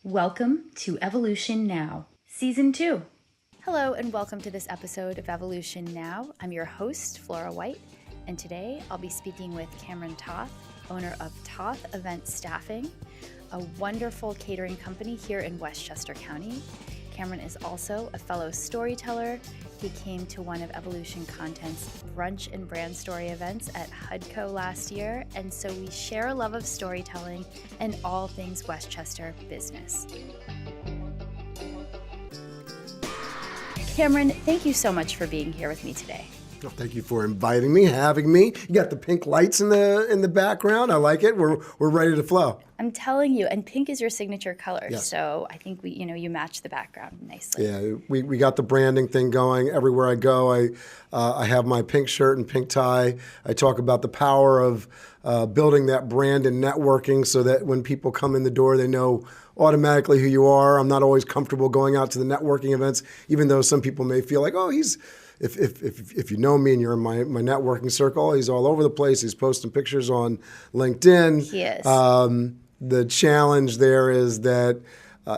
Welcome to Evolution Now, Season 2. Hello and welcome to this episode of Evolution Now. I'm your host, Flora White, and today I'll be speaking with Cameron Toth, owner of Toth Event Staffing, a wonderful catering company here in Westchester County. Cameron is also a fellow storyteller. He came to one of Evolution Content's brunch and brand story events at HUDCO last year, and so we share a love of storytelling and all things Westchester business. Cameron, thank you so much for being here with me today. Well, thank you for inviting me, having me. You got the pink lights in the background. I like it. We're ready to flow. I'm telling you, and pink is your signature color, yes. So I think you match the background nicely. Yeah, we got the branding thing going. Everywhere I go, I have my pink shirt and pink tie. I talk about the power of building that brand and networking so that when people come in the door, they know automatically who you are. I'm not always comfortable going out to the networking events, even though some people may feel like, oh, he's... If you know me and you're in my networking circle, he's all over the place. He's posting pictures on LinkedIn. He is. The challenge there is that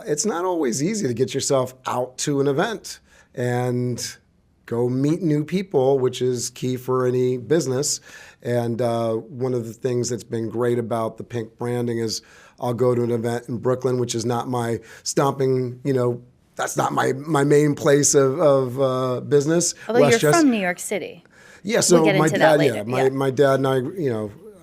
it's not always easy to get yourself out to an event and go meet new people, which is key for any business. And one of the things that's been great about the pink branding is I'll go to an event in Brooklyn, which is not my stomping, that's not my main place of business. Although you're from New York City. Yeah, so we'll my dad, my dad and I,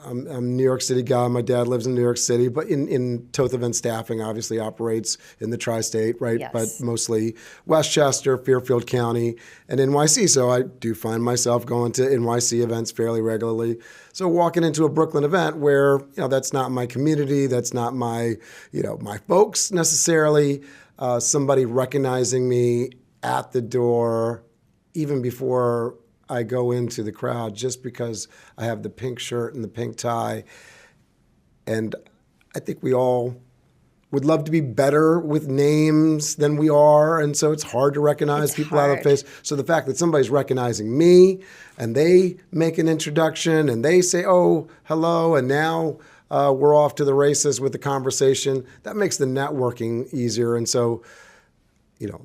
I'm a New York City guy. My dad lives in New York City, but in Toth Event Staffing obviously operates in the tri-state, right? Yes. But mostly Westchester, Fairfield County, and NYC. So I do find myself going to NYC events fairly regularly. So walking into a Brooklyn event where, that's not my community, that's not my, my folks necessarily, somebody recognizing me at the door, even before I go into the crowd, just because I have the pink shirt and the pink tie. And I think we all would love to be better with names than we are. And so it's hard to recognize people out of the face. So the fact that somebody's recognizing me and they make an introduction and they say, oh, hello, and now we're off to the races with the conversation, that makes the networking easier. And so,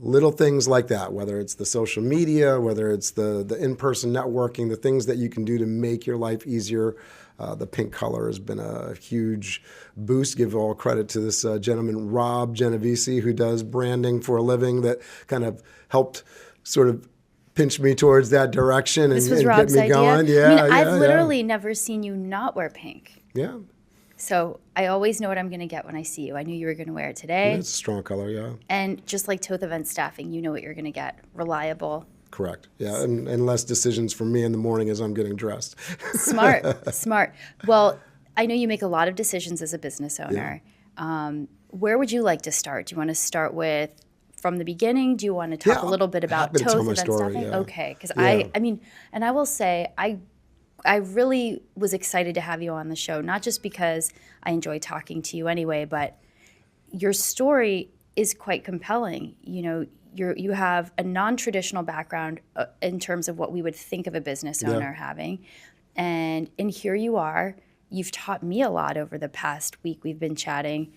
little things like that, whether it's the social media, whether it's the in-person networking, the things that you can do to make your life easier. The pink color has been a huge boost. Give all credit to this gentleman, Rob Genovese, who does branding for a living, that kind of helped sort of pinch me towards that direction and get me going. Yeah, I've literally never seen you not wear pink. Yeah. So I always know what I'm going to get when I see you. I knew you were going to wear it today. Yeah, it's a strong color, yeah. And just like Toth Event Staffing, you know what you're going to get. Reliable. Correct. Yeah, and less decisions from me in the morning as I'm getting dressed. Smart. Well, I know you make a lot of decisions as a business owner. Yeah. Where would you like to start? Do you want to start with from the beginning? Do you want to talk a little bit about Toth Event Staffing? Yeah. Okay, because I will say, I really was excited to have you on the show, not just because I enjoy talking to you anyway, but your story is quite compelling. You have a non-traditional background in terms of what we would think of a business owner having. And here you are. You've taught me a lot over the past week we've been chatting.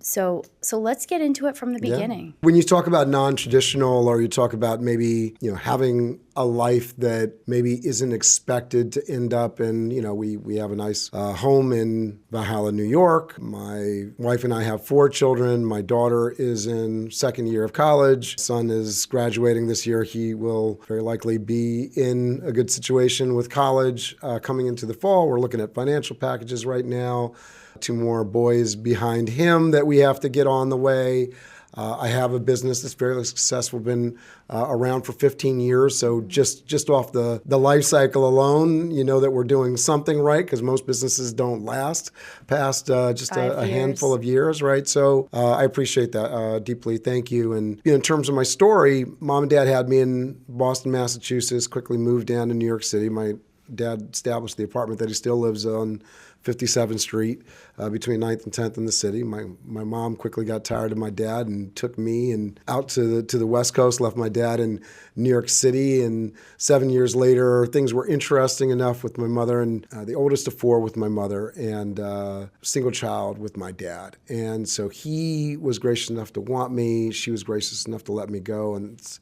So let's get into it from the beginning. When you talk about non-traditional, or you talk about maybe, having a life that maybe isn't expected to end up in, we have a nice home in Valhalla, New York. My wife and I have 4 children. My daughter is in second year of college. Son is graduating this year. He will very likely be in a good situation with college coming into the fall. We're looking at financial packages right now. 2 more boys behind him that we have to get on the way. I have a business that's fairly successful, been around for 15 years. So just off the life cycle alone, that we're doing something right, because most businesses don't last past just a handful of years, right? So I appreciate that deeply. Thank you. And in terms of my story, mom and dad had me in Boston, Massachusetts, quickly moved down to New York City. My Dad established the apartment that he still lives on 57th Street between 9th and 10th in the city. My mom quickly got tired of my dad and took me and out to the West Coast, left my dad in New York City. And 7 years later, things were interesting enough with my mother, and the oldest of four with my mother, and single child with my dad. And so he was gracious enough to want me. She was gracious enough to let me go. And it's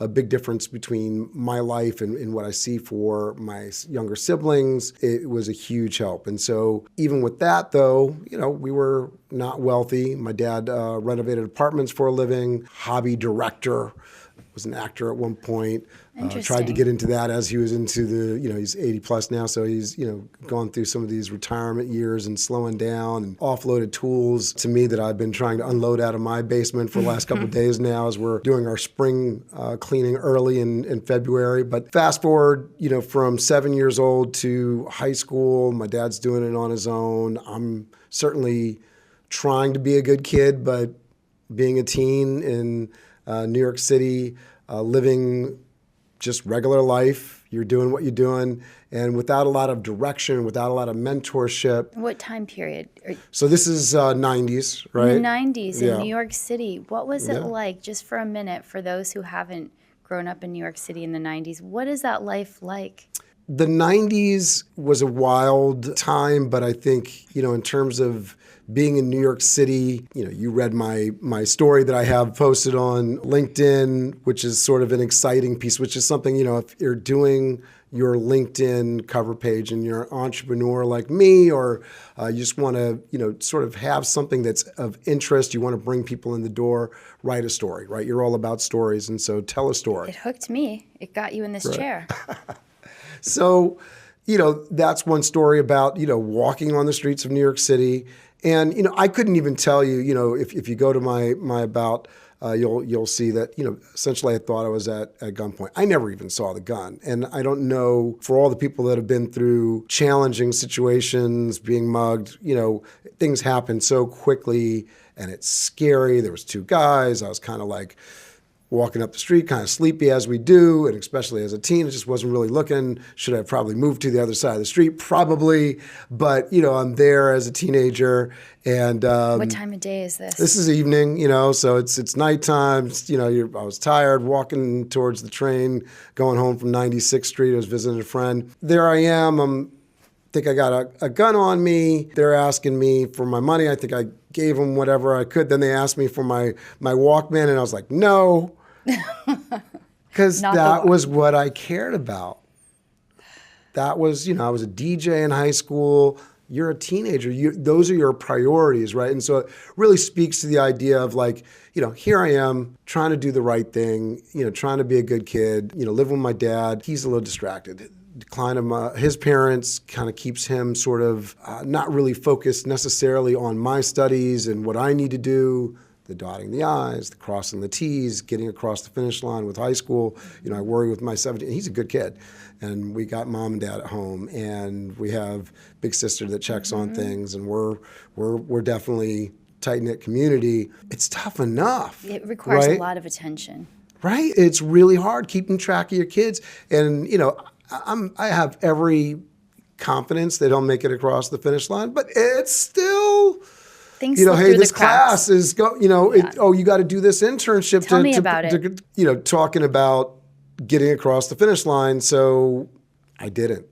a big difference between my life and what I see for my younger siblings. It was a huge help. And so even with that, though, we were not wealthy. My dad renovated apartments for a living, hobby director, was an actor at one point. Tried to get into that as he was into he's 80 plus now, so he's, gone through some of these retirement years and slowing down, and offloaded tools to me that I've been trying to unload out of my basement for the last couple of days now as we're doing our spring cleaning early in February. But fast forward, from 7 years old to high school, my dad's doing it on his own. I'm certainly trying to be a good kid, but being a teen in New York City, living just regular life. You're doing what you're doing, and without a lot of direction, without a lot of mentorship. What time period? So this is 90s, right? In the 90s in New York City. What was it like, just for a minute, for those who haven't grown up in New York City in the 90s? What is that life like? The 90s was a wild time, but I think, in terms of being in New York City, you read my story that I have posted on LinkedIn, which is sort of an exciting piece, which is something, if you're doing your LinkedIn cover page and you're an entrepreneur like me, or you just want to, sort of have something that's of interest, you want to bring people in the door, write a story, right? You're all about stories. And so tell a story. It hooked me. It got you in this chair. So, that's one story about, walking on the streets of New York City. And, I couldn't even tell you, if you go to my about, you'll see that, essentially I thought I was at gunpoint. I never even saw the gun. And I don't know, for all the people that have been through challenging situations, being mugged, things happen so quickly and it's scary. There was two guys. I was kind of like walking up the street, kind of sleepy as we do, and especially as a teen, I just wasn't really looking. Should I have probably moved to the other side of the street? Probably. But, I'm there as a teenager. And what time of day is this? This is evening, so it's nighttime. I was tired walking towards the train, going home from 96th Street. I was visiting a friend. There I am. I got a gun on me. They're asking me for my money. I think I gave them whatever I could. Then they asked me for my Walkman, and I was like, no, because that was what I cared about. That was, I was a DJ in high school. You're a teenager. Those are your priorities, right? And so it really speaks to the idea of like, here I am trying to do the right thing, trying to be a good kid, live with my dad. He's a little distracted. Decline of his parents kind of keeps him sort of not really focused necessarily on my studies and what I need to do, the dotting the I's, the crossing the T's, getting across the finish line with high school. I worry with my 17, he's a good kid. And we got mom and dad at home, and we have big sister that checks on things, and we're definitely tight-knit community. It's tough enough. It requires right? a lot of attention. Right? It's really hard keeping track of your kids. And, I have every confidence they don't make it across the finish line, but it's still, things slip through this the cracks. class is you got to do this internship. Tell me about it. Talking about getting across the finish line. So I didn't,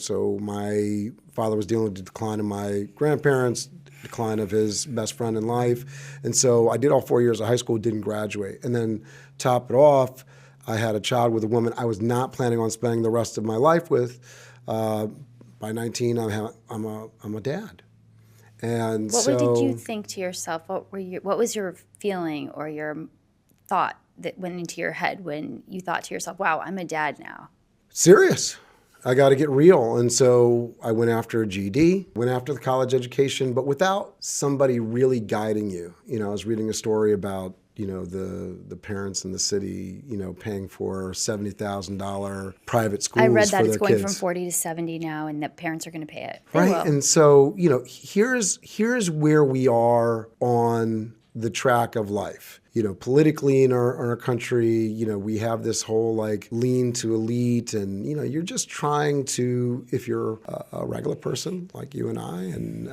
so my father was dealing with the decline of my grandparents, decline of his best friend in life. And so I did all 4 years of high school, didn't graduate. And then top it off, I had a child with a woman I was not planning on spending the rest of my life with. By 19, I'm a dad. And what did you think to yourself? What was your feeling or your thought that went into your head when you thought to yourself, wow, I'm a dad now? Serious. I got to get real. And so I went after a GED, went after the college education, but without somebody really guiding you. I was reading a story about the parents in the city, paying for $70,000 private schools. I read that for it's their going kids. from 40 to 70 now, and that parents are going to pay it. Right. And so, here's where we are on the track of life. Politically in our country, we have this whole like lean to elite, and you're just trying to, if you're a regular person like you and I, and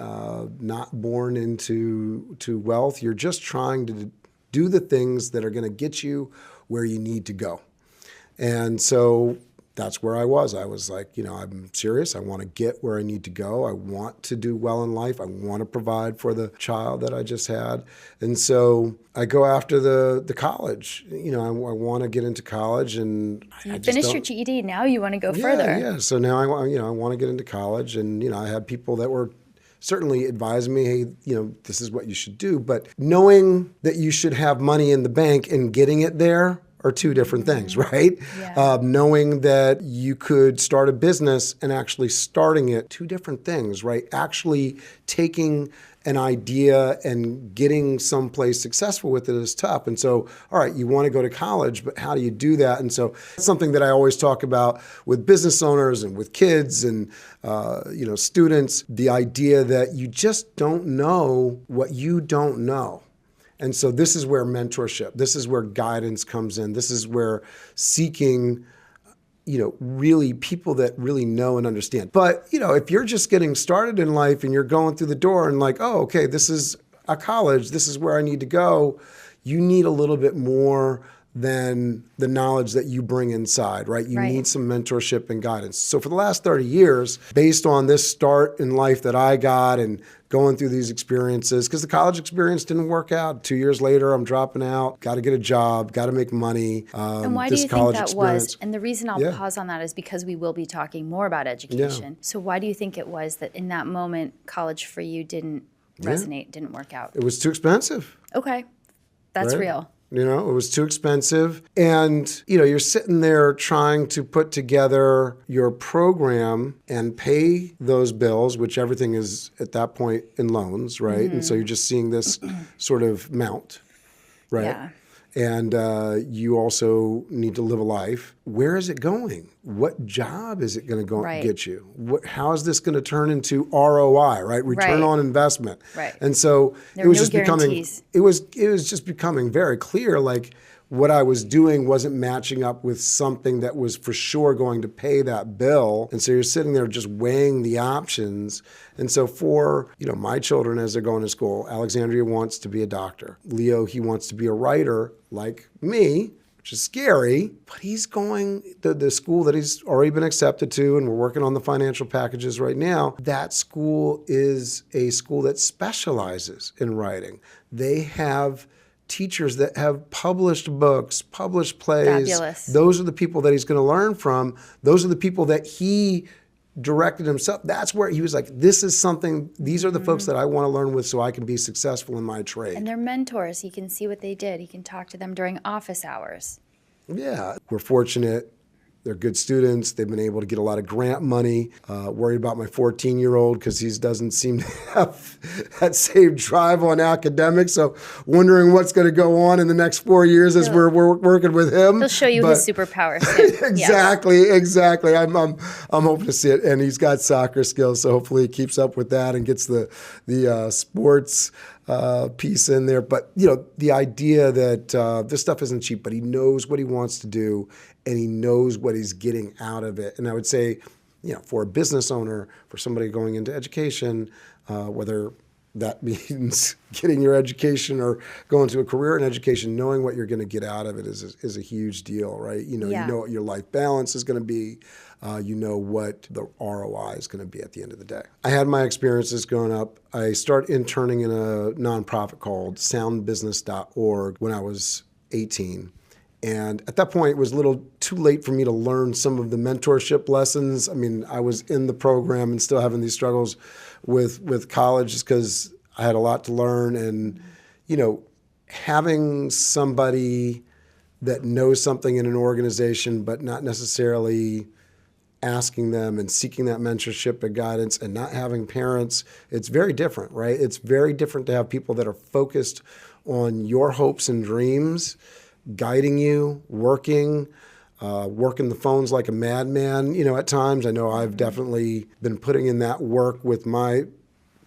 not born into wealth, you're just trying to do the things that are going to get you where you need to go. And so that's where I was. I was like, I'm serious. I want to get where I need to go. I want to do well in life. I want to provide for the child that I just had. And so I go after the college. I want to get into college, and you finished your GED. Now you want to go further. Yeah. So now I want to get into college, and I had people that were certainly advising me, hey, this is what you should do. But knowing that you should have money in the bank and getting it there are two different things, right? Yeah. Knowing that you could start a business and actually starting it, two different things, right? Actually taking an idea and getting someplace successful with it is tough. And so, all right, you want to go to college, but how do you do that? And so it's something that I always talk about with business owners and with kids and students, the idea that you just don't know what you don't know. And so this is where mentorship, this is where guidance comes in. This is where seeking, really people that really know and understand. But, if you're just getting started in life and you're going through the door and like, oh, okay, this is a college, this is where I need to go, you need a little bit more than the knowledge that you bring inside, right? You need some mentorship and guidance. So for the last 30 years, based on this start in life that I got and going through these experiences, because the college experience didn't work out. 2 years later, I'm dropping out, got to get a job, got to make money. And why do you think that was? And the reason I'll pause on that is because we will be talking more about education. Yeah. So why do you think it was that in that moment, college for you didn't resonate, didn't work out? It was too expensive. Okay. That's real. It was too expensive. And, you're sitting there trying to put together your program and pay those bills, which everything is at that point in loans, right? Mm-hmm. And so you're just seeing this sort of mount, right? Yeah. And you also need to live a life. Where is it going? What job is it going to go get you? How is this going to turn into ROI, right? Return on investment. Right. And so it was just guarantees. It was just becoming very clear, like what I was doing wasn't matching up with something that was for sure going to pay that bill. And so you're sitting there just weighing the options. And so for, my children as they're going to school, Alexandria wants to be a doctor. Leo, he wants to be a writer like me, which is scary, but he's going to the school that he's already been accepted to, and we're working on the financial packages right now. That school is a school that specializes in writing. They have teachers that have published books, published plays. Fabulous. Those are the people that he's going to learn from. Those are the people that he directed himself. That's where he was like, this is something, these are the folks that I want to learn with so I can be successful in my trade. And they're mentors. He can see what they did. He can talk to them during office hours. Yeah, we're fortunate. They're good students. They've been able to get a lot of grant money. Worried about my 14-year-old because he doesn't seem to have that same drive on academics. So wondering what's going to go on in the next 4 years as we're working with him. He'll show you his superpower soon. Exactly. I'm hoping to see it. And he's got soccer skills, so hopefully he keeps up with that and gets the sports piece in there. But, the idea that this stuff isn't cheap, but he knows what he wants to do and he knows what he's getting out of it. And I would say, for a business owner, for somebody going into education, whether that means getting your education or going to a career in education, knowing what you're going to get out of it is a huge deal, right? You know what your life balance is going to be. You know what the ROI is going to be at the end of the day. I had my experiences growing up. I started interning in a nonprofit called soundbusiness.org when I was 18. And at that point, it was a little too late for me to learn some of the mentorship lessons. I mean, I was in the program and still having these struggles with college just because I had a lot to learn. And, having somebody that knows something in an organization, but not necessarily asking them and seeking that mentorship and guidance and not having parents, it's very different, right? It's very different to have people that are focused on your hopes and dreams, guiding you, working the phones like a madman, at times. I know I've definitely been putting in that work with my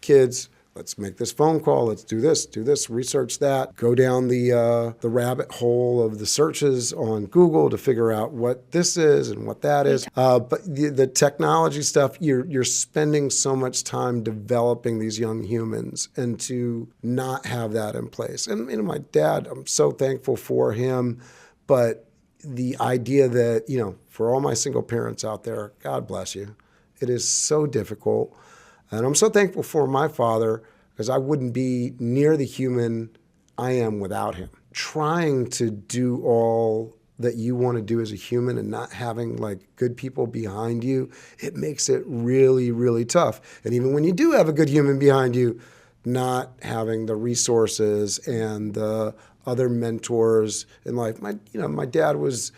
kids, let's make this phone call. Let's do this, research that, go down the rabbit hole of the searches on Google to figure out what this is and what that is. But the technology stuff, you're spending so much time developing these young humans, and to not have that in place. And my dad, I'm so thankful for him, but the idea that, for all my single parents out there, God bless you. It is so difficult. And I'm so thankful for my father, because I wouldn't be near the human I am without him. Trying to do all that you want to do as a human and not having good people behind you, it makes it really, really tough. And even when you do have a good human behind you, not having the resources and the other mentors in life. My dad was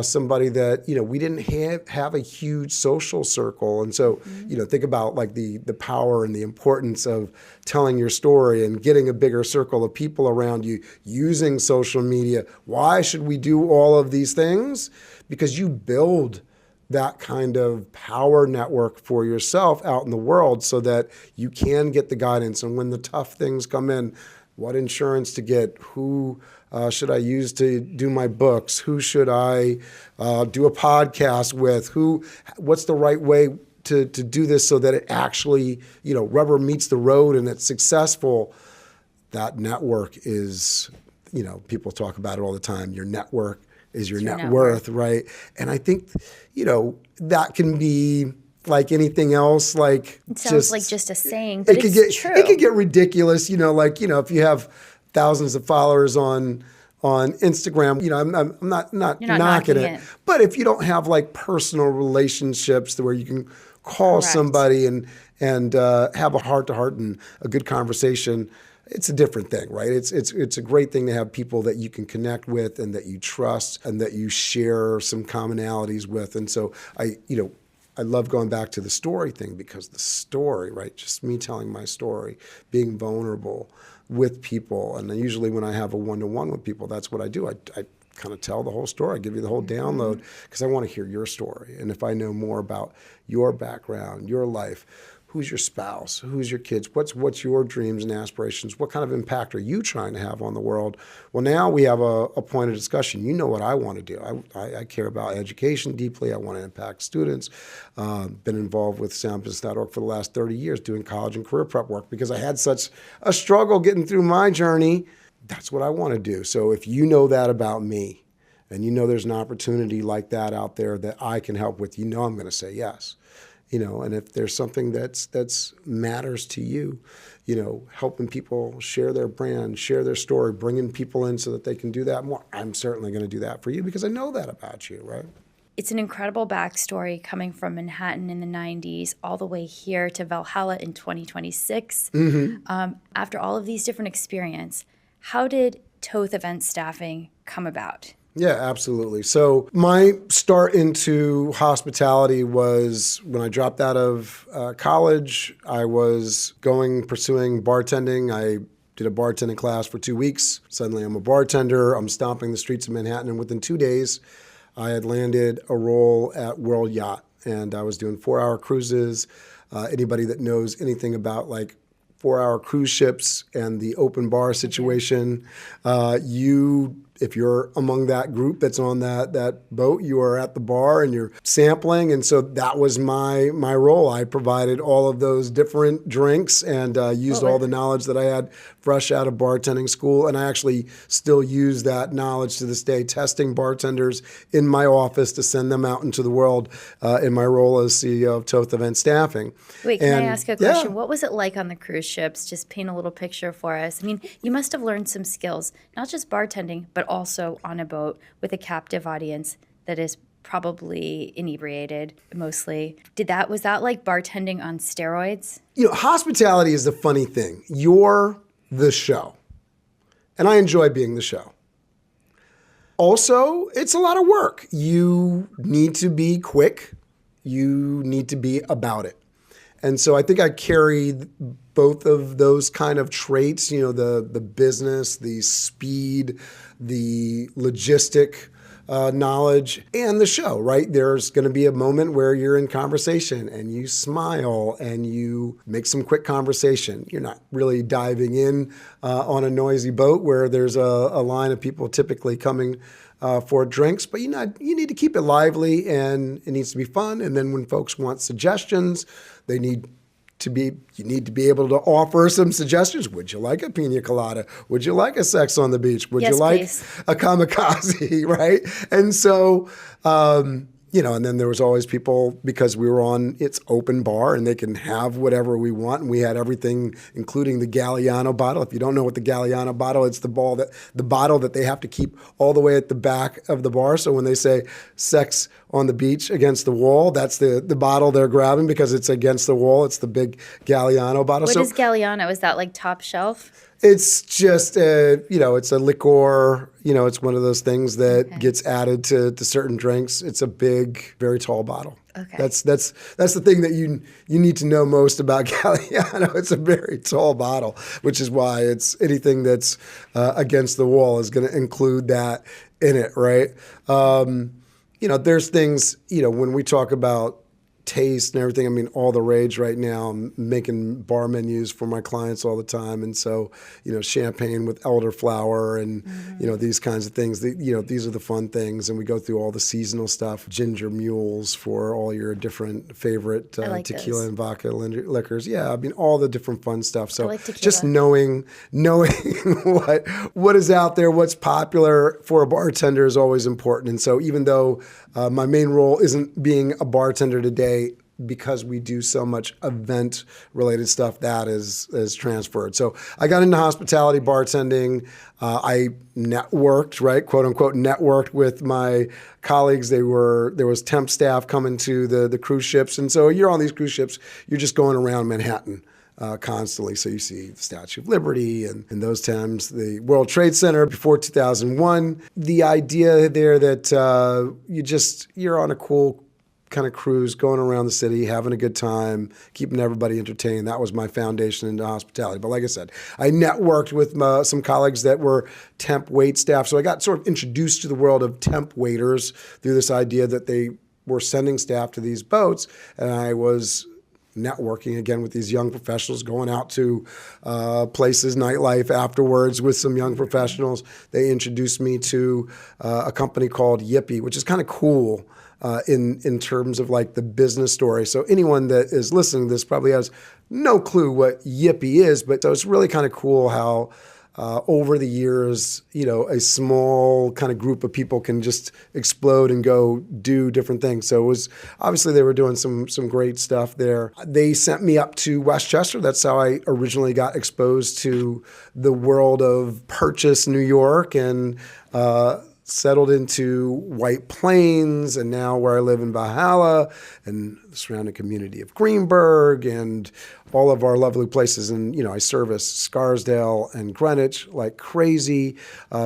somebody that, we didn't have a huge social circle. And so, think about the power and the importance of telling your story and getting a bigger circle of people around you, using social media. Why should we do all of these things? Because you build that kind of power network for yourself out in the world so that you can get the guidance. And when the tough things come in, what insurance to get, who should I use to do my books, who should I do a podcast with, what's the right way to do this so that it actually, rubber meets the road and it's successful. That network is, people talk about it all the time. Your network is your net worth, right? And I think, that can be like anything else, it sounds like just a saying, but it's true. It could get ridiculous, if you have thousands of followers on Instagram, I'm not knocking it. But if you don't have personal relationships where you can call somebody and have a heart-to-heart and a good conversation, it's a different thing, right? It's a great thing to have people that you can connect with and that you trust and that you share some commonalities with. And so I love going back to the story thing, because the story, right? Just me telling my story, being vulnerable with people. And then usually when I have a one-to-one with people, that's what I do. I kind of tell the whole story. I give you the whole download because I want to hear your story. And if I know more about your background, your life, who's your spouse, who's your kids, what's your dreams and aspirations, what kind of impact are you trying to have on the world? Well, now we have a point of discussion. You know what I want to do. I care about education deeply. I want to impact students. Been involved with soundbusiness.org for the last 30 years doing college and career prep work because I had such a struggle getting through my journey. That's what I want to do. So if you know that about me and there's an opportunity like that out there that I can help with, I'm going to say yes. And if there's something that's matters to you, helping people share their brand, share their story, bringing people in so that they can do that more, I'm certainly going to do that for you because I know that about you, right? It's an incredible backstory coming from Manhattan in the 90s all the way here to Valhalla in 2026. After all of these different experiences, how did Toth Event Staffing come about? Yeah, absolutely. So my start into hospitality was when I dropped out of college. I was pursuing bartending. I did a bartending class for 2 weeks. Suddenly I'm a bartender. I'm stomping the streets of Manhattan. And within 2 days, I had landed a role at World Yacht. And I was doing 4-hour cruises. Anybody that knows anything about 4-hour cruise ships and the open bar situation, if you're among that group that's on that boat, you are at the bar and you're sampling. And so that was my role. I provided all of those different drinks and used all the knowledge that I had fresh out of bartending school. And I actually still use that knowledge to this day, testing bartenders in my office to send them out into the world in my role as CEO of Toth Event Staffing. Wait, can I ask a question? Yeah. What was it like on the cruise ships? Just paint a little picture for us. I mean, you must have learned some skills, not just bartending, but also on a boat with a captive audience that is probably inebriated mostly. Was that like bartending on steroids? Hospitality is a funny thing. You're the show. And I enjoy being the show. Also, it's a lot of work. You need to be quick. You need to be about it. And so I think I carried both of those kind of traits, the business, the speed, the logistic knowledge and the show, right? There's going to be a moment where you're in conversation and you smile and you make some quick conversation. You're not really diving in on a noisy boat where there's a line of people typically coming for drinks, but you need to keep it lively and it needs to be fun. And then when folks want suggestions, you need to be able to offer some suggestions. Would you like a pina colada? Would you like a sex on the beach? Would you like a kamikaze, right? And so, and then there was always people, because we were on its open bar and they can have whatever we want. And we had everything, including the Galliano bottle. If you don't know what the Galliano bottle, it's the bottle that they have to keep all the way at the back of the bar. So when they say sex on the beach against the wall, that's the bottle they're grabbing because it's against the wall. It's the big Galliano bottle. What is Galliano? Is that like top shelf? It's just, it's a liqueur. It's one of those things that gets added to certain drinks. It's a big, very tall bottle. Okay. That's the thing that you need to know most about Galliano. It's a very tall bottle, which is why it's anything that's against the wall is going to include that in it, right? There's things, when we talk about taste and everything. I mean, all the rage right now. I'm making bar menus for my clients all the time. And so, champagne with elderflower and, these kinds of things. These are the fun things. And we go through all the seasonal stuff, ginger mules for all your different favorite tequila and vodka liquors. Yeah, I mean, all the different fun stuff. So just knowing what is out there, what's popular for a bartender is always important. And so even though my main role isn't being a bartender today, because we do so much event-related stuff, that is transferred. So I got into hospitality bartending. I networked, right, quote unquote, networked with my colleagues. There was temp staff coming to the cruise ships, and so you're on these cruise ships. You're just going around Manhattan constantly. So you see the Statue of Liberty and in those times the World Trade Center before 2001. The idea there that you're on a cool kind of cruise, going around the city, having a good time, keeping everybody entertained. That was my foundation into hospitality. But like I said, I networked with some colleagues that were temp wait staff. So I got sort of introduced to the world of temp waiters through this idea that they were sending staff to these boats. And I was networking again with these young professionals, going out to places, nightlife afterwards with some young professionals. They introduced me to a company called Yippee, which is kind of cool. In terms of like the business story. So anyone that is listening to this probably has no clue what Yippee is, but so it's really kind of cool how over the years, a small kind of group of people can just explode and go do different things. So it was, obviously they were doing some great stuff there. They sent me up to Westchester. That's how I originally got exposed to the world of Purchase, New York, and settled into White Plains, and now where I live in Valhalla and the surrounding community of Greenberg and all of our lovely places. And, I service Scarsdale and Greenwich like crazy.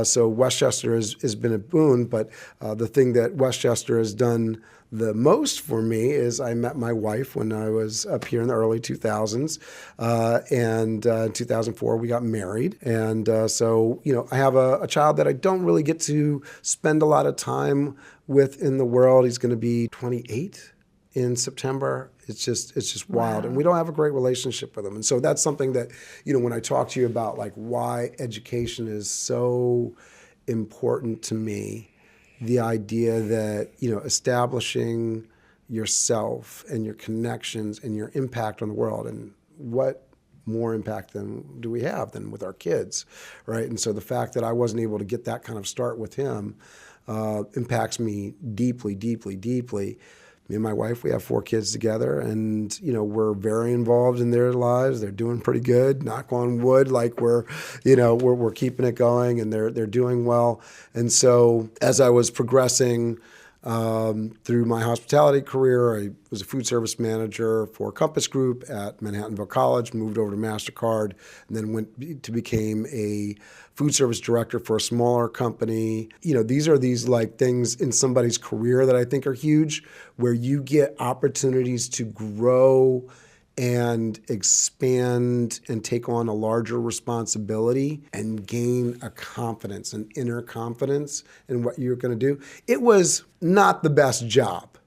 So Westchester has been a boon, but the thing that Westchester has done the most for me is I met my wife when I was up here in the early 2000s. And in 2004, we got married. And so, I have a child that I don't really get to spend a lot of time with in the world. He's going to be 28 in September. It's just wild. Wow. And we don't have a great relationship with him. And so that's something that, when I talk to you about like why education is so important to me, the idea that, establishing yourself and your connections and your impact on the world, and what more impact do we have than with our kids, right? And so the fact that I wasn't able to get that kind of start with him impacts me deeply, deeply, deeply. Me and my wife, we have 4 kids together, and we're very involved in their lives. They're doing pretty good. Knock on wood, like we're keeping it going, and they're doing well. And so as I was progressing through my hospitality career, I was a food service manager for Compass Group at Manhattanville College, moved over to MasterCard, and then became a food service director for a smaller company. These are like things in somebody's career that I think are huge, where you get opportunities to grow and expand and take on a larger responsibility and gain a confidence, an inner confidence in what you're going to do. It was not the best job,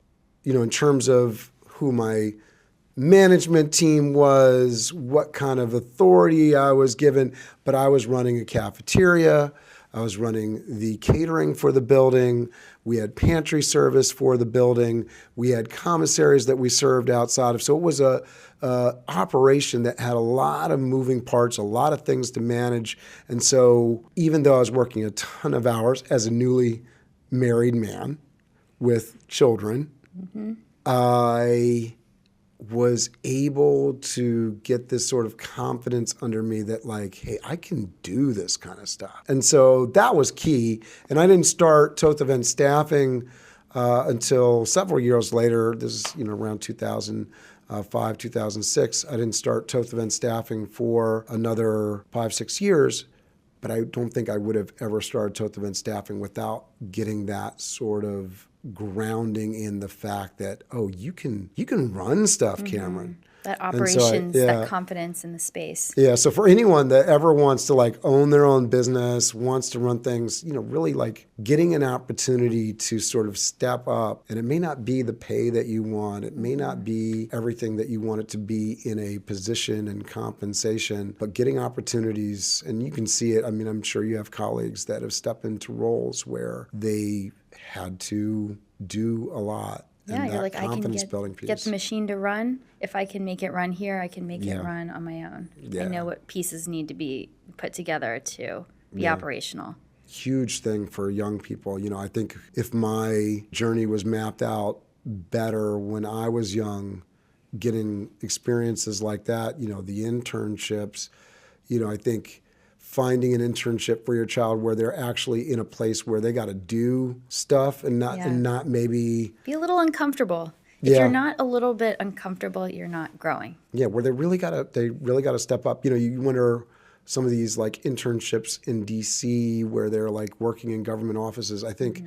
in terms of who my management team was, what kind of authority I was given, but I was running a cafeteria. I was running the catering for the building. We had pantry service for the building. We had commissaries that we served outside of. So it was a operation that had a lot of moving parts, a lot of things to manage. And so even though I was working a ton of hours as a newly married man with children, I was able to get this sort of confidence under me that like, hey, I can do this kind of stuff. And so that was key. And I didn't start Toth Event Staffing until several years later. This is, around 2005, 2006. I didn't start Toth Event Staffing for another 5-6 years. But I don't think I would have ever started Toth Event Staffing without getting that sort of grounding in the fact that, oh, you can run stuff, Cameron. That operations, that confidence in the space. Yeah, so for anyone that ever wants to like own their own business, wants to run things, really like getting an opportunity to sort of step up, and it may not be the pay that you want, it may not be everything that you want it to be in a position and compensation, but getting opportunities, and you can see it. I mean, I'm sure you have colleagues that have stepped into roles where they had to do a lot. Yeah, you're like, I can get the machine to run. If I can make it run here, I can make it run on my own. Yeah. I know what pieces need to be put together to be operational. Huge thing for young people. I think if my journey was mapped out better when I was young, getting experiences like that, the internships, I think finding an internship for your child where they're actually in a place where they got to do stuff and not maybe be a little uncomfortable. If you're not a little bit uncomfortable, you're not growing. Yeah, where they really got to step up. You wonder some of these like internships in DC where they're like working in government offices. I think,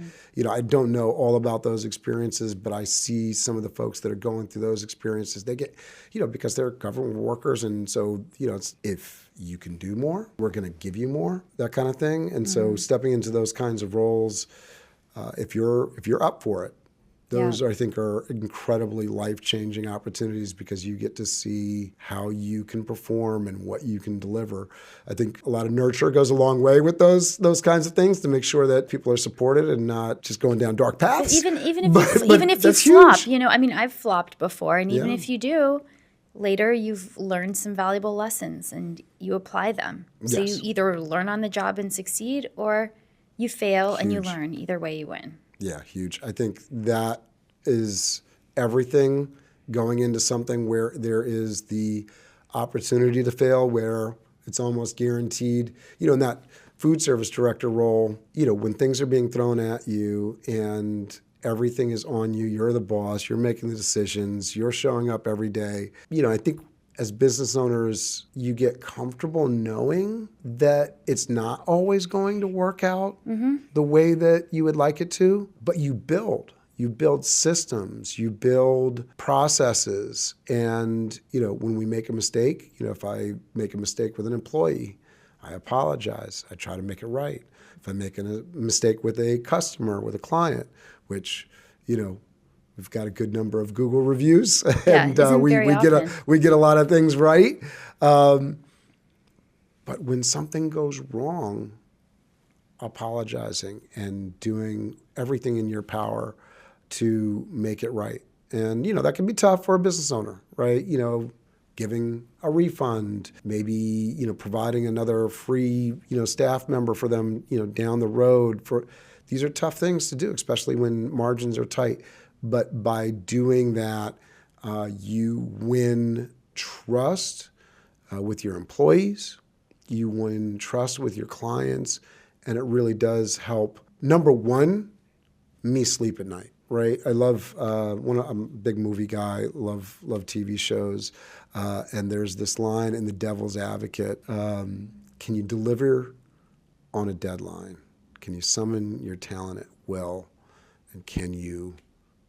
I don't know all about those experiences, but I see some of the folks that are going through those experiences. They get, because they're government workers. And so, it's, if you can do more, we're going to give you more, that kind of thing. And so stepping into those kinds of roles, if you're up for it, those, I think, are incredibly life-changing opportunities because you get to see how you can perform and what you can deliver. I think a lot of nurture goes a long way with those kinds of things to make sure that people are supported and not just going down dark paths. Even if you flop, I've flopped before, and even if you do, later you've learned some valuable lessons and you apply them. So you either learn on the job and succeed, or you fail and you learn. Either way, you win. Yeah, huge. I think that is everything going into something where there is the opportunity to fail, where it's almost guaranteed. In that food service director role, when things are being thrown at you and everything is on you, you're the boss, you're making the decisions, you're showing up every day. I think as business owners, you get comfortable knowing that it's not always going to work out the way that you would like it to, but you build systems, you build processes. And, when we make a mistake, if I make a mistake with an employee, I apologize. I try to make it right. If I make a mistake with a customer, with a client, which, we've got a good number of Google reviews, and we get a lot of things right. But when something goes wrong, apologizing and doing everything in your power to make it right. And, that can be tough for a business owner, right? Giving a refund, maybe, providing another free, staff member for them, down the road. These are tough things to do, especially when margins are tight. But by doing that, you win trust with your employees, you win trust with your clients, and it really does help. Number one, me sleep at night, right? I love, I'm a big movie guy, love TV shows, and there's this line in The Devil's Advocate, can you deliver on a deadline? Can you summon your talent at will? And can you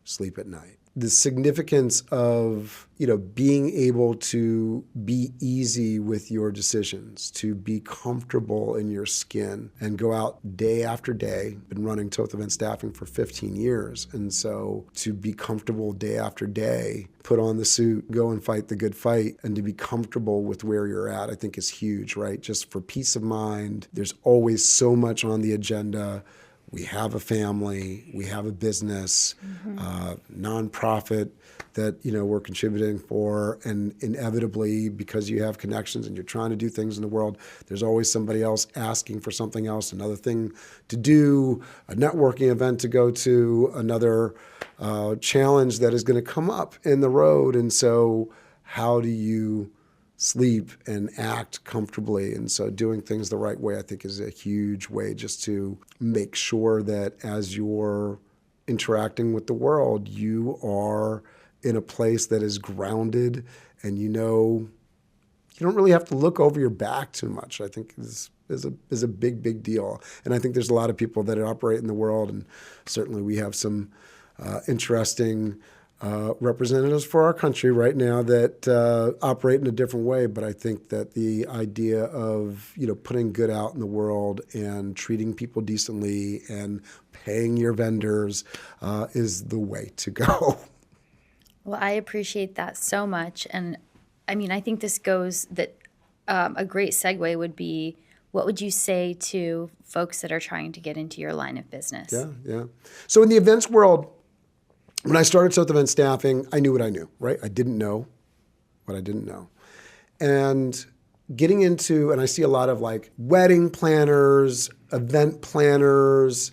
sleep at night? the significance of, being able to be easy with your decisions, to be comfortable in your skin and go out day after day. Been running Toth Event Staffing for 15 years. And so to be comfortable day after day, put on the suit, go and fight the good fight, and to be comfortable with where you're at, I think is huge, right? Just for peace of mind. There's always so much on the agenda. We have a family, we have a business, nonprofit that, we're contributing for. And inevitably, because you have connections and you're trying to do things in the world, there's always somebody else asking for something else, another thing to do, a networking event to go to, another challenge that is going to come up in the road. And so how do you sleep and act comfortably? And so doing things the right way, I think, is a huge way just to make sure that as you're interacting with the world, you are in a place that is grounded and you don't really have to look over your back too much. I think is a big deal. And I think there's a lot of people that operate in the world, and certainly we have some interesting representatives for our country right now that operate in a different way. But I think that the idea of, putting good out in the world and treating people decently and paying your vendors is the way to go. Well, I appreciate that so much. And I think this goes that a great segue would be, what would you say to folks that are trying to get into your line of business? Yeah. So in the events world, when I started Toth Event Staffing, I knew what I knew, right? I didn't know what I didn't know. And getting into, and I see a lot of like wedding planners, event planners,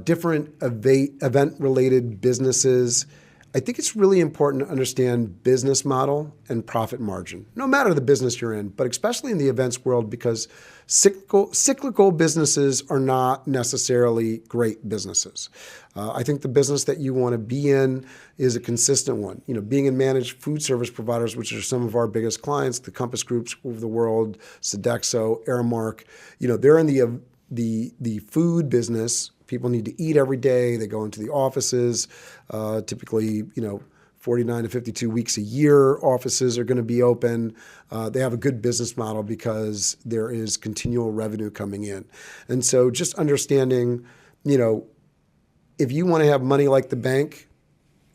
different event-related businesses. I think it's really important to understand business model and profit margin, no matter the business you're in, but especially in the events world, because cyclical businesses are not necessarily great businesses. I think the business that you want to be in is a consistent one. Being in managed food service providers, which are some of our biggest clients, the Compass Groups of the world, Sodexo, Aramark, they're in the food business. People need to eat every day. They go into the offices, typically, 49 to 52 weeks a year. Offices are going to be open. They have a good business model because there is continual revenue coming in. And so just understanding, if you want to have money like the bank,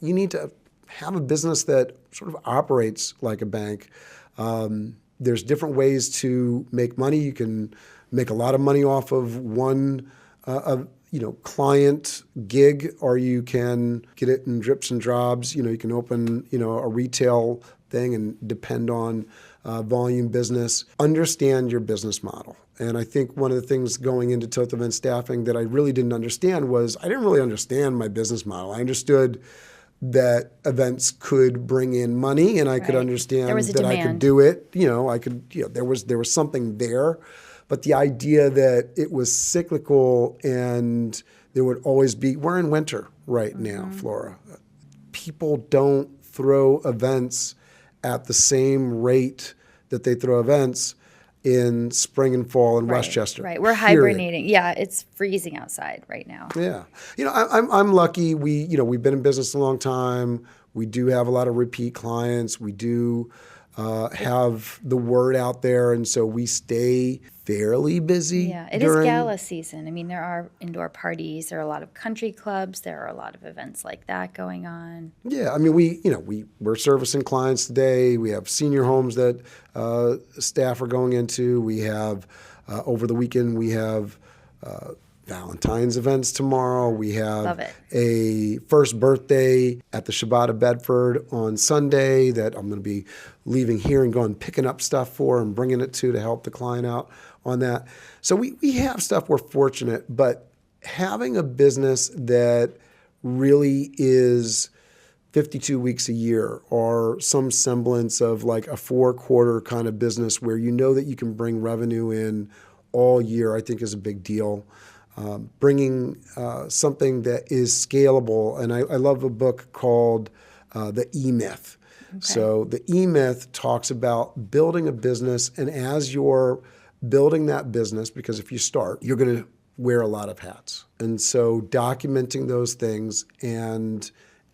you need to have a business that sort of operates like a bank. There's different ways to make money. You can make a lot of money off of one client gig, or you can get it in drips and drabs. You can open, a retail thing and depend on volume business. Understand your business model. And I think one of the things going into Toth Event Staffing that I really didn't understand was I didn't really understand my business model. I understood that events could bring in money, and I could understand that demand. I could do it. There was something there. But the idea that it was cyclical and there would always be, we're in winter right now, Flora. People don't throw events at the same rate that they throw events in spring and fall in Westchester. Right, we're hibernating. Yeah, it's freezing outside right now. Yeah, I'm lucky. We've been in business a long time. We do have a lot of repeat clients. We do have the word out there, and so we stay fairly busy. Yeah, it is gala season. There are indoor parties. There are a lot of country clubs. There are a lot of events like that going on. Yeah, we're servicing clients today. We have senior homes that staff are going into. We have over the weekend we have Valentine's events tomorrow. We have a first birthday at the Shabbat of Bedford on Sunday that I'm going to be leaving here and going picking up stuff for and bringing it to help the client out on that. So we have stuff. We're fortunate, but having a business that really is 52 weeks a year or some semblance of like a 4-quarter kind of business where that you can bring revenue in all year, I think is a big deal. Bringing something that is scalable. And I love a book called The E-Myth. Okay. So the E-Myth talks about building a business, and as you're building that business, because if you start, you're going to wear a lot of hats. And so documenting those things and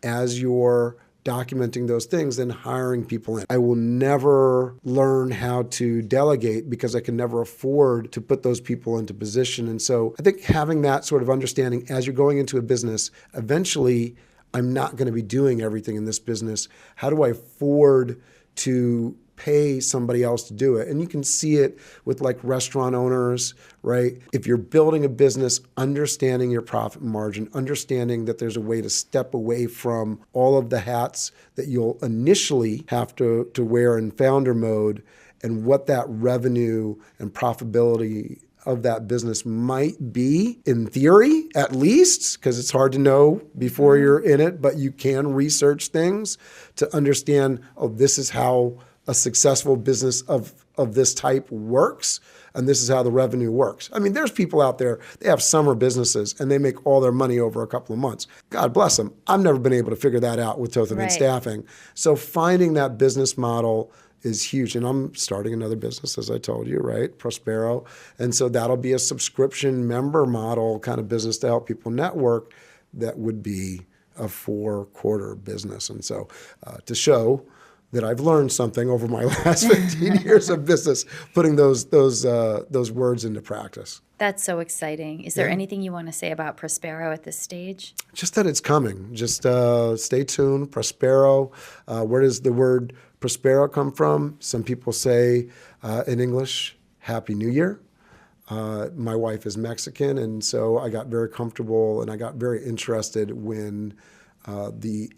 as you're documenting those things, then hiring people in. I will never learn how to delegate because I can never afford to put those people into position. And so I think having that sort of understanding as you're going into a business, eventually I'm not going to be doing everything in this business. How do I afford to pay somebody else to do it? And you can see it with like restaurant owners, right? If you're building a business, understanding your profit margin, understanding that there's a way to step away from all of the hats that you'll initially have to wear in founder mode, and what that revenue and profitability of that business might be, in theory, at least, because it's hard to know before you're in it, but you can research things to understand, oh, this is how a successful business of this type works, and this is how the revenue works. I mean, there's people out there, they have summer businesses, and they make all their money over a couple of months. God bless them. I've never been able to figure that out with Toth Event Staffing. So finding that business model is huge. And I'm starting another business, as I told you, right? Próspero. And so that'll be a subscription member model kind of business to help people network that would be a 4-quarter business. And so to show that I've learned something over my last 15 years of business, putting those words into practice. That's so exciting. Is there anything you want to say about Próspero at this stage? Just that it's coming. Just stay tuned. Próspero. Where does the word Próspero come from? Some people say in English, Happy New Year. My wife is Mexican, and so I got very comfortable and I got very interested when the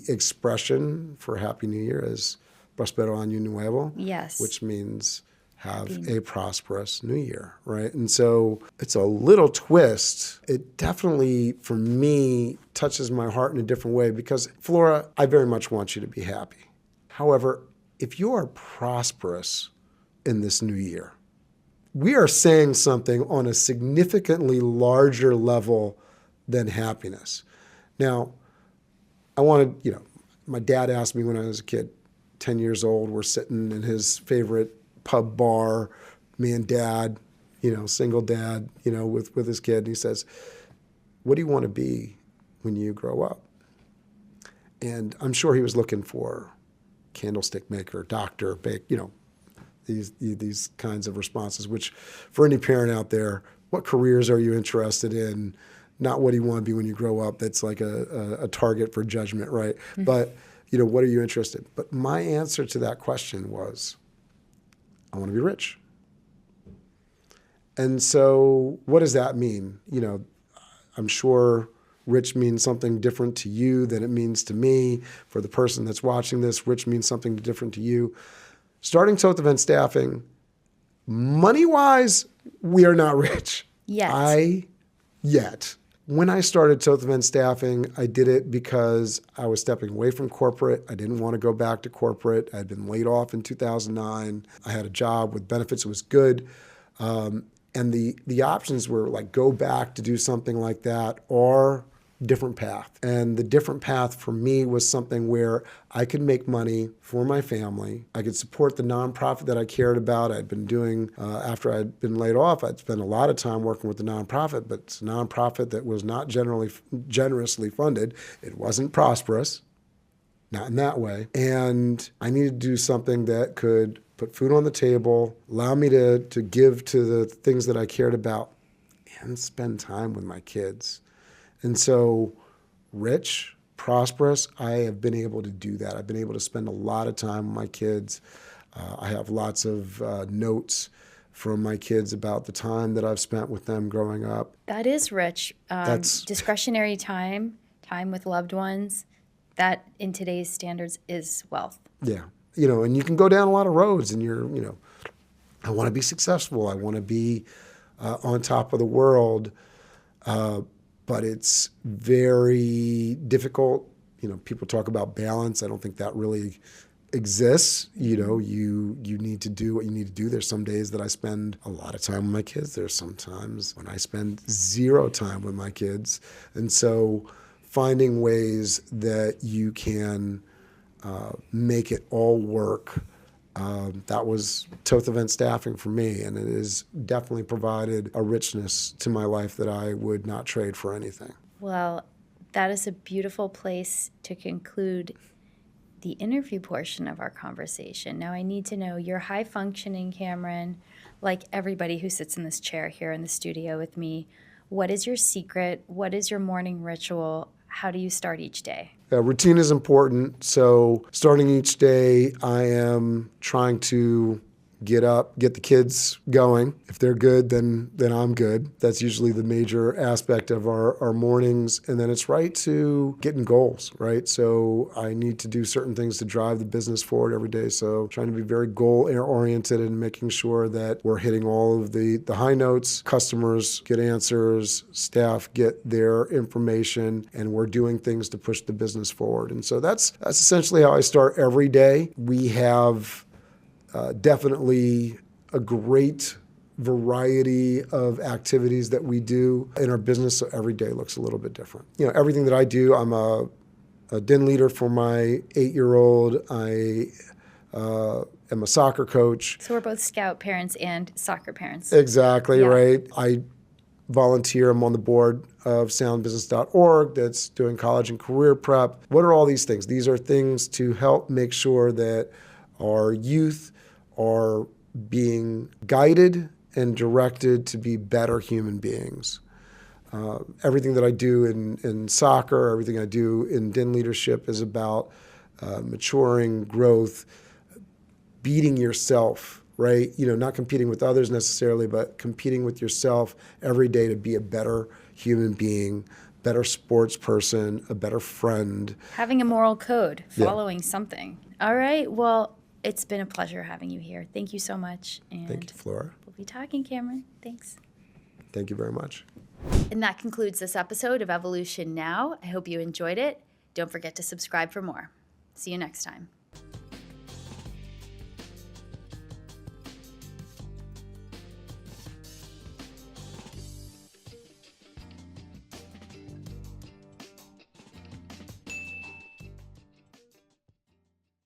expression for Happy New Year is Próspero Año Nuevo, yes, which means have a prosperous new year, right? And so it's a little twist. It definitely, for me, touches my heart in a different way because, Flora, I very much want you to be happy. However, if you are prosperous in this new year, we are saying something on a significantly larger level than happiness. Now, I wanted, my dad asked me when I was a kid, 10 years old, we're sitting in his favorite pub bar, me and dad, single dad, with his kid. And he says, what do you want to be when you grow up? And I'm sure he was looking for candlestick maker, doctor, these kinds of responses, which for any parent out there, what careers are you interested in? Not what do you want to be when you grow up. That's like a target for judgment, right? Mm-hmm. But, what are you interested in? But my answer to that question was, I want to be rich. And so what does that mean? I'm sure rich means something different to you than it means to me. For the person that's watching this, rich means something different to you. Starting Toth Event Staffing, money-wise, we are not rich. Yet. When I started Toth Event Staffing, I did it because I was stepping away from corporate. I didn't want to go back to corporate. I had been laid off in 2009. I had a job with benefits. It was good. And the options were like go back to do something like that or different path. And the different path for me was something where I could make money for my family. I could support the nonprofit that I cared about. I'd been doing, after I'd been laid off, I'd spent a lot of time working with the nonprofit, but it's a nonprofit that was not generously funded. It wasn't prosperous, not in that way. And I needed to do something that could put food on the table, allow me to give to the things that I cared about, and spend time with my kids. And so rich, prosperous, I have been able to do that. I've been able to spend a lot of time with my kids. I have lots of notes from my kids about the time that I've spent with them growing up. That is rich. That's discretionary time with loved ones, that in today's standards is wealth. Yeah. And you can go down a lot of roads and I want to be successful. I want to be on top of the world. But it's very difficult. People talk about balance. I don't think that really exists. You need to do what you need to do. There's some days that I spend a lot of time with my kids. There's some times when I spend 0 time with my kids. And so finding ways that you can make it all work, that was Toth Event Staffing for me, and it has definitely provided a richness to my life that I would not trade for anything. Well, that is a beautiful place to conclude the interview portion of our conversation. Now I need to know, you're high functioning, Cameron, like everybody who sits in this chair here in the studio with me. What is your secret? What is your morning ritual? How do you start each day? Routine is important. So starting each day, I am trying to get up, get the kids going. If they're good, then I'm good. That's usually the major aspect of our mornings. And then it's right to getting goals, right? So I need to do certain things to drive the business forward every day. So trying to be very goal-oriented and making sure that we're hitting all of the high notes. Customers get answers, staff get their information, and we're doing things to push the business forward. And so that's essentially how I start every day. We have definitely a great variety of activities that we do in our business, so every day looks a little bit different. Everything that I do, I'm a den leader for my 8-year-old. I am a soccer coach. So we're both scout parents and soccer parents. Exactly, Yeah. right. I volunteer. I'm on the board of soundbusiness.org that's doing college and career prep. What are all these things? These are things to help make sure that our youth are being guided and directed to be better human beings. Everything that I do in soccer, everything I do in den leadership is about maturing, growth, beating yourself, right? Not competing with others necessarily, but competing with yourself every day to be a better human being, better sports person, a better friend. Having a moral code, following something. All right, well, it's been a pleasure having you here. Thank you so much. And Thank you, Flora. we'll be talking, Cameron. Thanks. Thank you very much. And that concludes this episode of Evolution Now. I hope you enjoyed it. Don't forget to subscribe for more. See you next time.